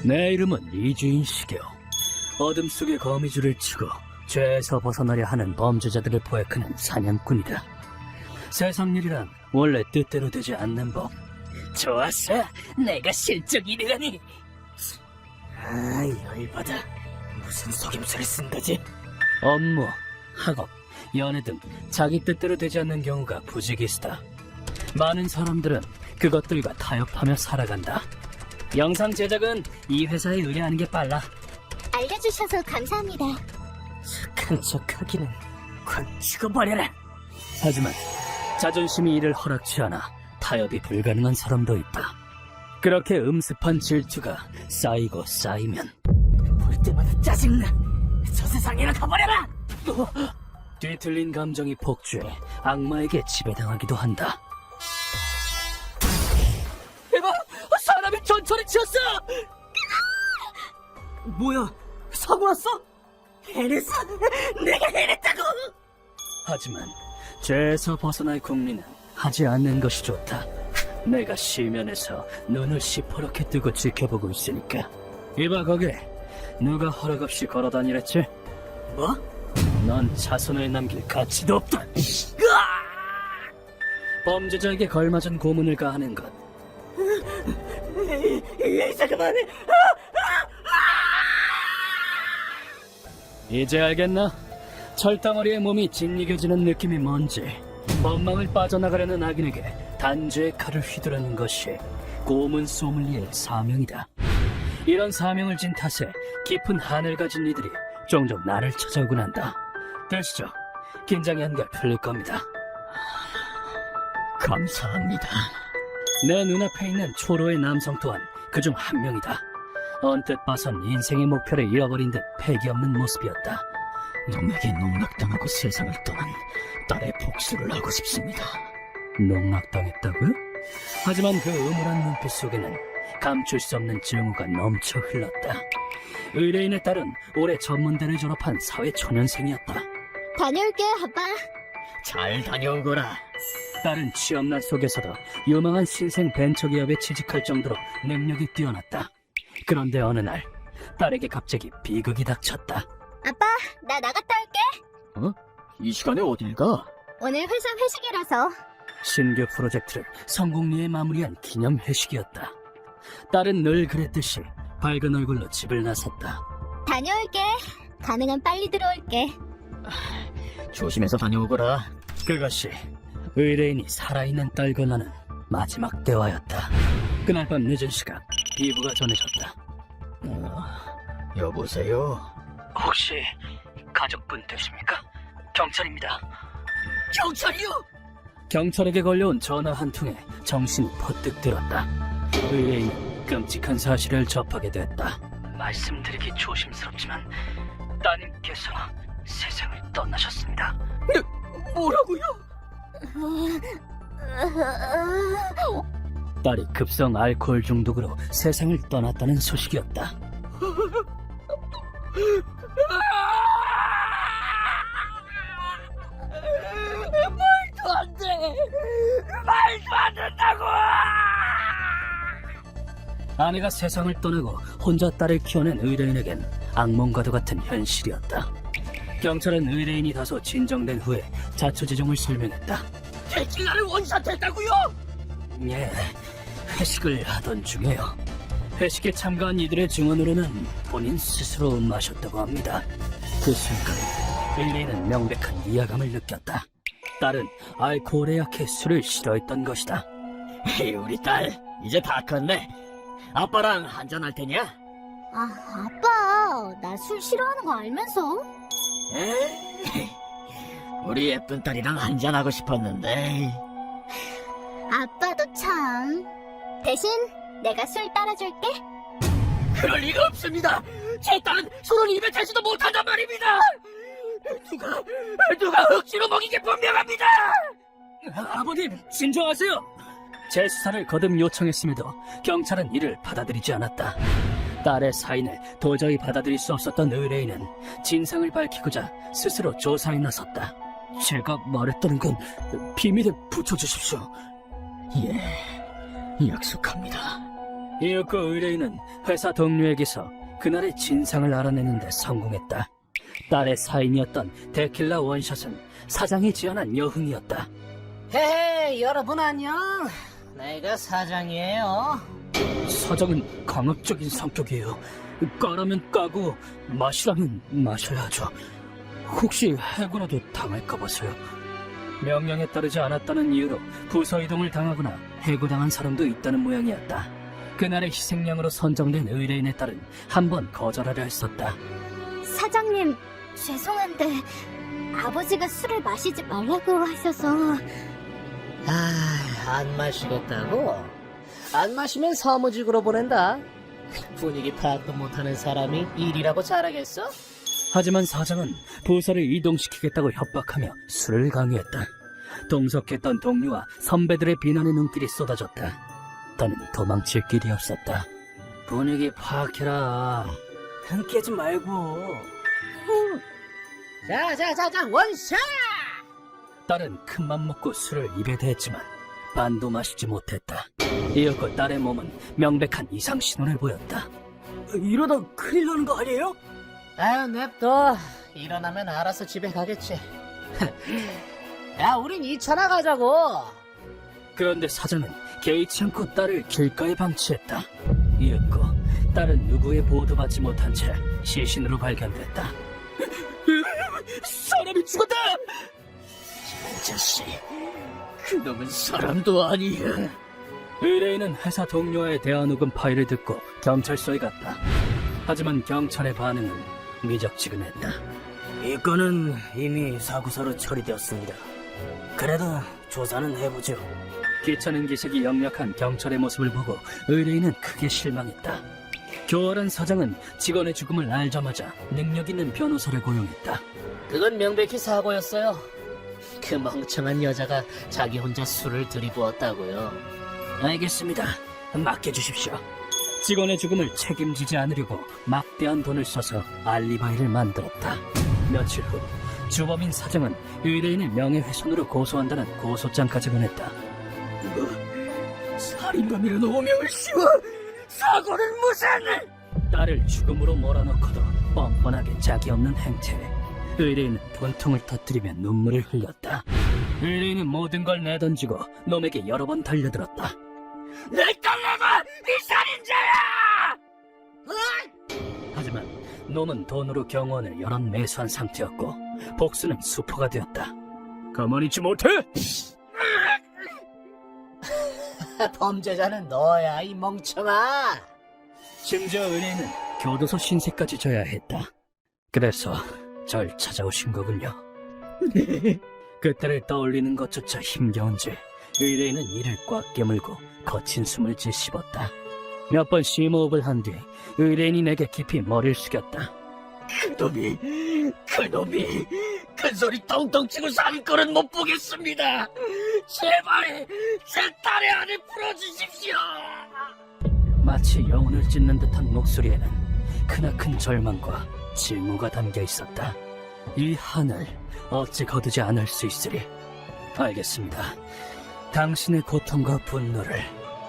내 이름은 이주인시교. 어둠 속의 거미줄을 치고 죄에서 벗어나려 하는 범죄자들을 포획하는 사냥꾼이다. 세상 일이란 원래 뜻대로 되지 않는 법. 좋았어. 내가 실적 1위라니. 열받아. 무슨 속임수를 쓴 거지? 업무, 학업, 연애 등 자기 뜻대로 되지 않는 경우가 부지기수다. 많은 사람들은 그것들과 타협하며 살아간다. 영상 제작은 이 회사에 의뢰하는 게 빨라. 알려주셔서 감사합니다. 착한 척하기는 콱 죽어버려라. 하지만 자존심이 이를 허락치 않아 타협이 불가능한 사람도 있다. 그렇게 음습한 질투가 쌓이고 쌓이면 볼 때마다 짜증나. 저 세상에나 가버려라. 뒤틀린 감정이 폭주해 악마에게 지배당하기도 한다. 대박! 사람이 전철에 치였어! 뭐야? 사고 났어? 해냈어? 내가 해냈다고! 하지만 죄에서 벗어날 국리는 하지 않는 것이 좋다. 내가 실면에서 눈을 시퍼렇게 뜨고 지켜보고 있으니까. 이봐 거기, 누가 허락 없이 걸어다니랬지? 뭐? 넌 자손을 남길 가치도 없다. 범죄자에게 걸맞은 고문을 가하는 것. 잠깐만해. 이제 알겠나? 철덩어리의 몸이 짓이겨지는 느낌이 뭔지. 법망을 빠져나가려는 악인에게 단죄의 칼을 휘두르는 것이 고문 소믈리에의 사명이다. 이런 사명을 진 탓에 깊은 한을 가진 이들이 종종 나를 찾아오곤 한다. 되시죠? 긴장이 한결 풀릴 겁니다. 감사합니다. 내 눈앞에 있는 초로의 남성 또한 그중 한 명이다. 언뜻 봐선 인생의 목표를 잃어버린 듯 패기 없는 모습이었다. 놈에게 농락당하고 세상을 떠난 딸의 복수를 하고 싶습니다. 농락당했다고요? 하지만 그 음울한 눈빛 속에는 감출 수 없는 증오가 넘쳐 흘렀다. 의뢰인의 딸은 올해 전문대를 졸업한 사회초년생이었다. 다녀올게, 아빠. 잘 다녀오거라. 딸은 취업난 속에서도 유망한 신생 벤처기업에 취직할 정도로 능력이 뛰어났다. 그런데 어느 날 딸에게 갑자기 비극이 닥쳤다. 아빠, 나 나갔다 올게. 이 시간에 어딜 가? 오늘 회사 회식이라서. 신규 프로젝트를 성공리에 마무리한 기념 회식이었다. 딸은 늘 그랬듯이 밝은 얼굴로 집을 나섰다. 다녀올게. 가능한 빨리 들어올게. 조심해서 다녀오거라. 그것이 의뢰인이 살아있는 딸과 나는 마지막 대화였다. 그날 밤 늦은 시각 비부가 전해졌다. 여보세요? 혹시 가족분 되십니까? 경찰입니다. 경찰이요? 경찰에게 걸려온 전화 한 통에 정신이 퍼뜩 들었다. 의뢰인은 끔찍한 사실을 접하게 됐다. 말씀드리기 조심스럽지만 따님께서 세상을 떠나셨습니다. 뭐라고요? 딸이 급성 알코올 중독으로 세상을 떠났다는 소식이었다. 말도 안 돼! 말도 안 된다고! 아내가 세상을 떠나고 혼자 딸을 키워낸 의뢰인에겐 악몽과도 같은 현실이었다. 경찰은 의뢰인이 다소 진정된 후에 자초지종을 설명했다. 대체 나를 원샷했다고요? 예, 회식을 하던 중에요. 회식에 참가한 이들의 증언으로는 본인 스스로 마셨다고 합니다. 그 순간 의뢰인은 명백한 위화감을 느꼈다. 딸은 알코올에 약해 술을 싫어했던 것이다. 에이, 우리 딸 이제 다 컸네. 아빠랑 한잔할 테냐? 아빠, 나 술 싫어하는 거 알면서? 에이, 우리 예쁜 딸이랑 한잔하고 싶었는데. 아빠도 참. 대신 내가 술 따라줄게. 그럴 리가 없습니다. 제 딸은 술을 입에 대지도 못한단 말입니다. 누가 억지로 먹이게 분명합니다. 아버님, 진정하세요. 재수사를 거듭 요청했음에도 경찰은 이를 받아들이지 않았다. 딸의 사인을 도저히 받아들일 수 없었던 의뢰인은 진상을 밝히고자 스스로 조사에 나섰다. 제가 말했다는 건 비밀에 붙여주십시오. 예, 약속합니다. 이윽고 의뢰인은 회사 동료에게서 그날의 진상을 알아내는데 성공했다. 딸의 사인이었던 데킬라 원샷은 사장이 지어낸 여흥이었다. 헤헤, 여러분 안녕. 내가 사장이에요. 사장은 강압적인 성격이에요. 까라면 까고 마시라면 마셔야죠. 혹시 해고라도 당할까 봐서요. 명령에 따르지 않았다는 이유로 부서 이동을 당하거나 해고당한 사람도 있다는 모양이었다. 그날의 희생양으로 선정된 의뢰인의 딸은 한 번 거절하려 했었다. 사장님, 죄송한데 아버지가 술을 마시지 말라고 하셔서. 안 마시겠다고? 안 마시면 사무직으로 보낸다. 분위기 파악도 못하는 사람이 일이라고 잘하겠어? 하지만 사장은 부서를 이동시키겠다고 협박하며 술을 강요했다. 동석했던 동료와 선배들의 비난의 눈길이 쏟아졌다. 더는 도망칠 길이 없었다. 분위기 파악해라. 흔쾌지 말고. 자, 원샷! 딸은 큰맘 먹고 술을 입에 대했지만 반도 마시지 못했다. 이윽고 딸의 몸은 명백한 이상 신호를 보였다. 이러다 큰일 나는 거 아니에요? 아유, 냅둬. 일어나면 알아서 집에 가겠지. 야, 우린 2차나 가자고. 그런데 사장은 개의치 않고 딸을 길가에 방치했다. 이윽고 딸은 누구의 보호도 받지 못한 채 시신으로 발견됐다. 사람이 죽었다! 이 자식, 그놈은 사람도 아니야. 의뢰인은 회사 동료와의 대화 녹음 파일을 듣고 경찰서에 갔다. 하지만 경찰의 반응은 미적지근했다. 이 건은 이미 사고사로 처리되었습니다. 그래도 조사는 해보죠. 귀찮은 기색이 역력한 경찰의 모습을 보고 의뢰인은 크게 실망했다. 교활한 사장은 직원의 죽음을 알자마자 능력 있는 변호사를 고용했다. 그건 명백히 사고였어요. 그 멍청한 여자가 자기 혼자 술을 들이부었다고요. 알겠습니다. 맡겨주십시오. 직원의 죽음을 책임지지 않으려고 막대한 돈을 써서 알리바이를 만들었다. 며칠 후 주범인 사장은 의뢰인의 명예훼손으로 고소한다는 고소장까지 보냈다. 살인범이라는 오명을 씌워 사고는 무슨! 딸을 죽음으로 몰아넣고도 뻔뻔하게 짝이 없는 행태에 의뢰인은 분통을 터뜨리며 눈물을 흘렸다. 의뢰인은 모든 걸 내던지고 놈에게 여러 번 달려들었다. 내 딸내가 이 살인자야! 하지만 놈은 돈으로 경호원을 여럿 매수한 상태였고 복수는 수포가 되었다. 가만히 있지 못해! 범죄자는 너야, 이 멍청아. 심지어 의뢰인은 교도소 신세까지 져야 했다. 그래서 절 찾아오신 거군요. 그때를 떠올리는 것조차 힘겨운지 의뢰인은 이를 꽉 깨물고 거친 숨을 짓씹었다. 몇 번 심호흡을 한 뒤 의뢰인이 내게 깊이 머리를 숙였다. 그놈이 큰 소리 텅텅 치고 사는 꼴은 못 보겠습니다. 제발 제 딸의 안을 풀어주십시오. 마치 영혼을 찢는 듯한 목소리에는 크나큰 절망과 질무가 담겨 있었다. 이 한을 어찌 거두지 않을 수 있으리. 알겠습니다. 당신의 고통과 분노를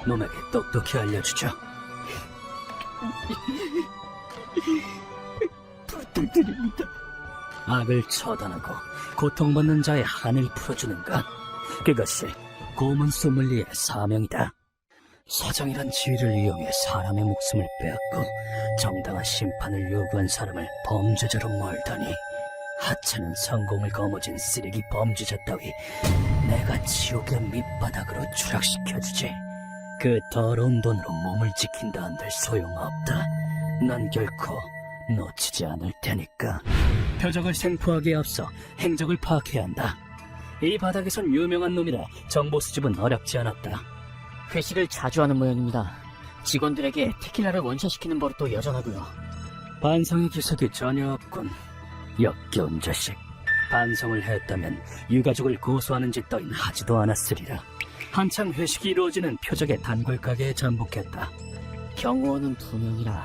놈에게 똑똑히 알려주죠. 부탁드립니다. 악을 처단하고 고통받는 자의 한을 풀어주는 것, 그것이 고문 소믈리에의 사명이다. 사장이란 지위를 이용해 사람의 목숨을 빼앗고 정당한 심판을 요구한 사람을 범죄자로 몰다니, 하찮은 성공을 거머쥔 쓰레기 범죄자 따위 내가 지옥의 밑바닥으로 추락시켜주지. 그 더러운 돈으로 몸을 지킨다 한들 소용없다. 난 결코 놓치지 않을 테니까. 표적을 생포하기에 앞서 행적을 파악해야 한다. 이 바닥에선 유명한 놈이라 정보 수집은 어렵지 않았다. 회식을 자주 하는 모양입니다. 직원들에게 테킬라를 원샷시키는 버릇도 여전하고요. 반성의 기색이 전혀 없군. 역겨운 자식. 반성을 했다면 유가족을 고소하는 짓 따윈 하지도 않았으리라. 한창 회식이 이루어지는 표적의 단골 가게에 잠복했다. 경호원은 2명이라.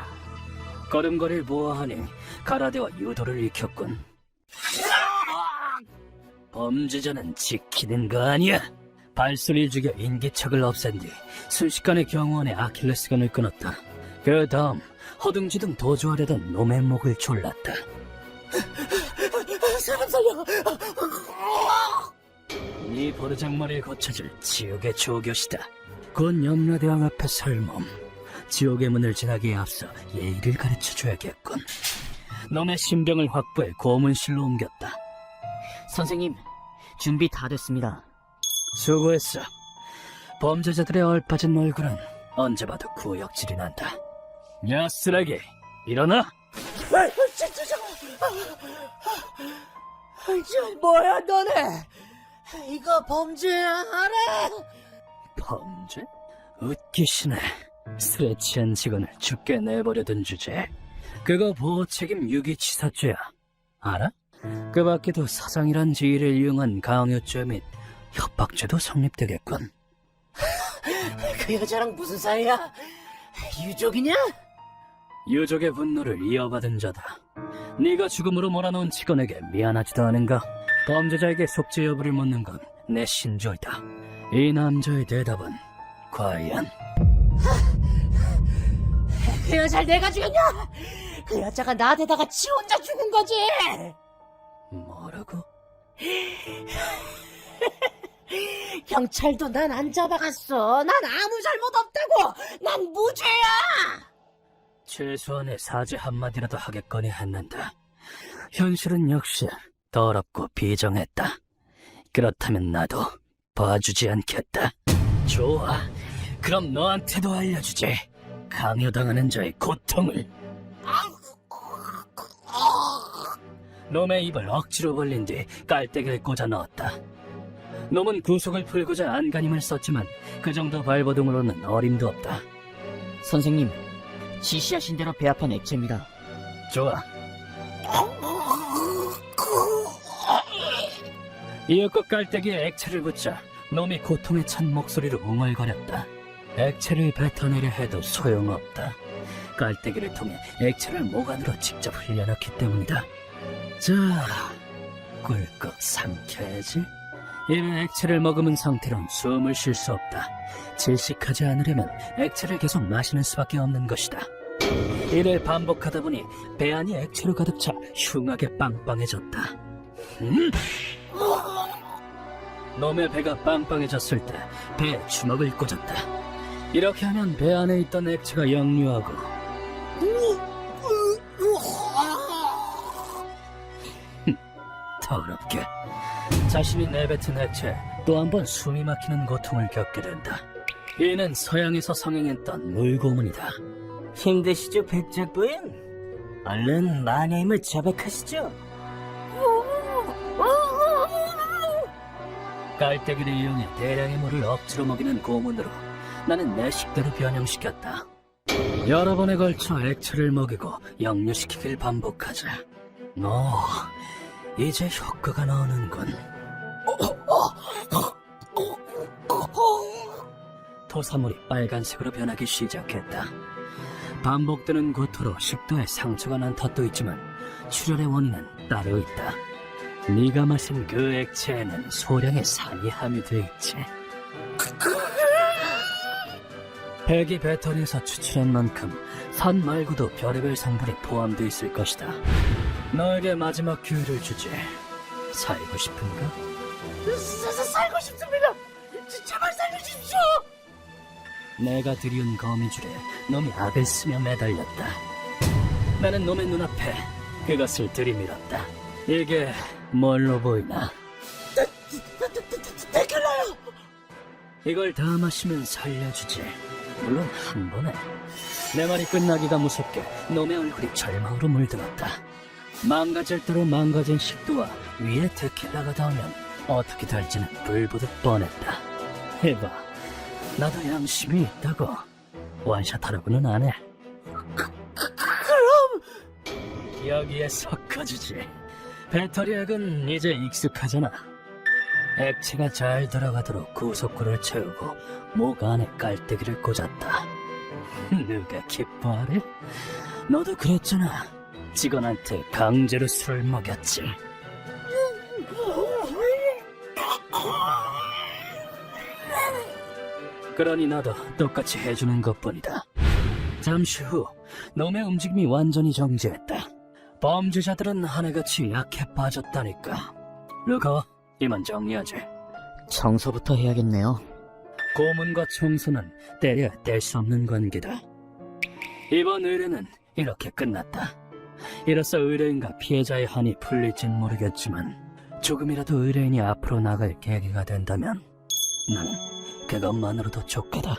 걸음걸이를 보아하니 가라데와 유도를 익혔군. 범죄자는 지키는 거 아니야. 발소리를 죽여 인기척을 없앤 뒤 순식간에 경호원의 아킬레스건을 끊었다. 그 다음 허둥지둥 도주하려던 놈의 목을 졸랐다. 사람 살려! 네 버르장머리를 고쳐줄 지옥의 조교시다. 곧 염라대왕 앞에 설몸. 지옥의 문을 지나기에 앞서 예의를 가르쳐줘야겠군. 놈의 신병을 확보해 고문실로 옮겼다. 선생님, 준비 다 됐습니다. 수고했어. 범죄자들의 얼빠진 얼굴은 언제 봐도 구역질이 난다. 야, 쓰레기! 일어나! 뭐야, 너네! 이거 범죄야, 알아? 범죄? 웃기시네. 술에 취한 직원을 죽게 내버려둔 주제. 그거 보호책임 유기치사죄야. 알아? 그 밖에도 사상이란 지위를 이용한 강요죄 및 협박죄도 성립되겠군. 그 여자랑 무슨 사이야? 유족이냐? 유족의 분노를 이어받은 자다. 네가 죽음으로 몰아놓은 직원에게 미안하지도 않은가? 범죄자에게 속죄 여부를 묻는 건 내 신조이다. 이 남자의 대답은 과연? 그 여자를 내가 죽였냐? 그 여자가 나대다가 지 혼자 죽은 거지! 뭐라고? 경찰도 난 안 잡아갔어. 난 아무 잘못 없다고! 난 무죄야! 최소한의 사죄 한마디라도 하겠거니 했는데 현실은 역시 더럽고 비정했다. 그렇다면 나도 봐주지 않겠다. 좋아, 그럼 너한테도 알려주지. 강요당하는 자의 고통을. 놈의 입을 억지로 벌린 뒤 깔때기를 꽂아 넣었다. 놈은 구속을 풀고자 안간힘을 썼지만 그 정도 발버둥으로는 어림도 없다. 선생님, 지시하신 대로 배합한 액체입니다. 좋아. 이윽고 깔때기에 액체를 붓자 놈이 고통에 찬 목소리로 웅얼거렸다. 액체를 뱉어내려 해도 소용없다. 깔때기를 통해 액체를 목 안으로 직접 흘려넣기 때문이다. 자, 꿀꺽 삼켜야지. 입에 액체를 머금은 상태로는 숨을 쉴 수 없다. 질식하지 않으려면 액체를 계속 마시는 수밖에 없는 것이다. 이를 반복하다 보니 배 안이 액체로 가득 차 흉하게 빵빵해졌다. 놈의 배가 빵빵해졌을 때 배에 주먹을 꽂았다. 이렇게 하면 배 안에 있던 액체가 역류하고 더럽게 자신이 내뱉은 액체 또 한 번 숨이 막히는 고통을 겪게 된다. 이는 서양에서 성행했던 물고문이다. 힘드시죠, 백작부인? 얼른 마녀임을 자백하시죠. 깔때기를 이용해 대량의 물을 억지로 먹이는 고문으로 나는 내 식대로 변형시켰다. 여러 번에 걸쳐 액체를 먹이고 역류시키길 반복하자. 이제 효과가 나오는군. 토사물이 빨간색으로 변하기 시작했다. 반복되는 고토로 식도에 상처가 난 탓도 있지만 출혈의 원인은 따로 있다. 네가 마신 그 액체에는 소량의 산이 함유되어 있지. 폐기 배터리에서 추출한 만큼 산 말고도 별의별 성분이 포함되어 있을 것이다. 너에게 마지막 기회를 주지. 살고 싶은가? 살고 싶습니다! 제발 살려주십시오! 내가 들이운 거미줄에 놈이 악을 쓰며 매달렸다. 나는 놈의 눈앞에 그것을 들이밀었다. 이게 뭘로 보이나? 데킬라요! 이걸 다 마시면 살려주지. 물론 한 번에. 내 말이 끝나기가 무섭게 놈의 얼굴이 절망으로 물들었다. 망가질 대로 망가진 식도와 위에 데킬라가 닿으면 어떻게 될지는 불보듯 뻔했다. 해봐, 나도 양심이 있다고. 원샷하라고는 안 해. 그럼! 여기에 섞어주지. 배터리 액은 이제 익숙하잖아. 액체가 잘 들어가도록 구석구를 채우고 목 안에 깔때기를 꽂았다. 누가 기뻐하래? 너도 그랬잖아. 직원한테 강제로 술을 먹였지. 그러니 나도 똑같이 해주는 것뿐이다. 잠시 후 놈의 움직임이 완전히 정지했다. 범죄자들은 하나같이 약해 빠졌다니까. 루커, 이만 정리하지. 청소부터 해야겠네요. 고문과 청소는 때려 뗄 수 없는 관계다. 이번 의뢰는 이렇게 끝났다. 이로써 의뢰인과 피해자의 한이 풀릴진 모르겠지만 조금이라도 의뢰인이 앞으로 나갈 계기가 된다면 나는 그것만으로도 좋겠다.